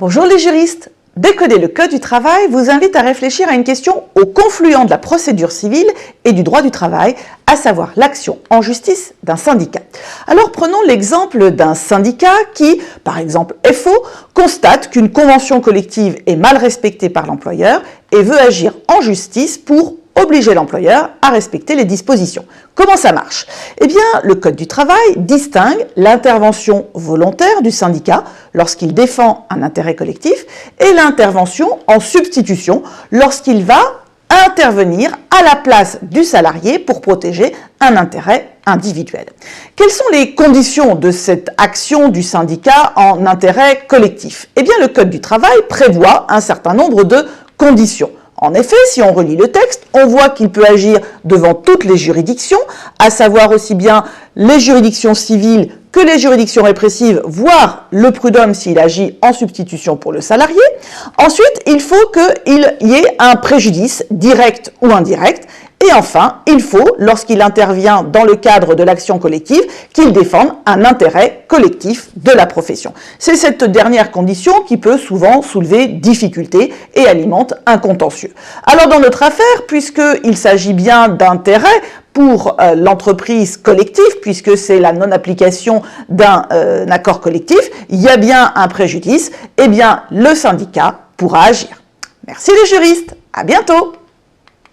Bonjour les juristes. Décoder le Code du travail vous invite à réfléchir à une question au confluent de la procédure civile et du droit du travail, à savoir l'action en justice d'un syndicat. Alors prenons l'exemple d'un syndicat qui, par exemple FO, constate qu'une convention collective est mal respectée par l'employeur et veut agir en justice pour obliger l'employeur à respecter les dispositions. Comment ça marche? Eh bien, le Code du travail distingue l'intervention volontaire du syndicat lorsqu'il défend un intérêt collectif et l'intervention en substitution lorsqu'il va intervenir à la place du salarié pour protéger un intérêt individuel. Quelles sont les conditions de cette action du syndicat en intérêt collectif? Eh bien, le Code du travail prévoit un certain nombre de conditions. En effet, si on relit le texte, on voit qu'il peut agir devant toutes les juridictions, à savoir aussi bien les juridictions civiles que les juridictions répressives, voire le prud'homme s'il agit en substitution pour le salarié. Ensuite, il faut qu'il y ait un préjudice direct ou indirect. Et enfin, il faut, lorsqu'il intervient dans le cadre de l'action collective, qu'il défende un intérêt collectif de la profession. C'est cette dernière condition qui peut souvent soulever difficulté et alimente un contentieux. Alors dans notre affaire, puisqu'il s'agit bien d'intérêt pour l'entreprise collective, puisque c'est la non-application d'un accord collectif, il y a bien un préjudice, eh bien le syndicat pourra agir. Merci les juristes, à bientôt.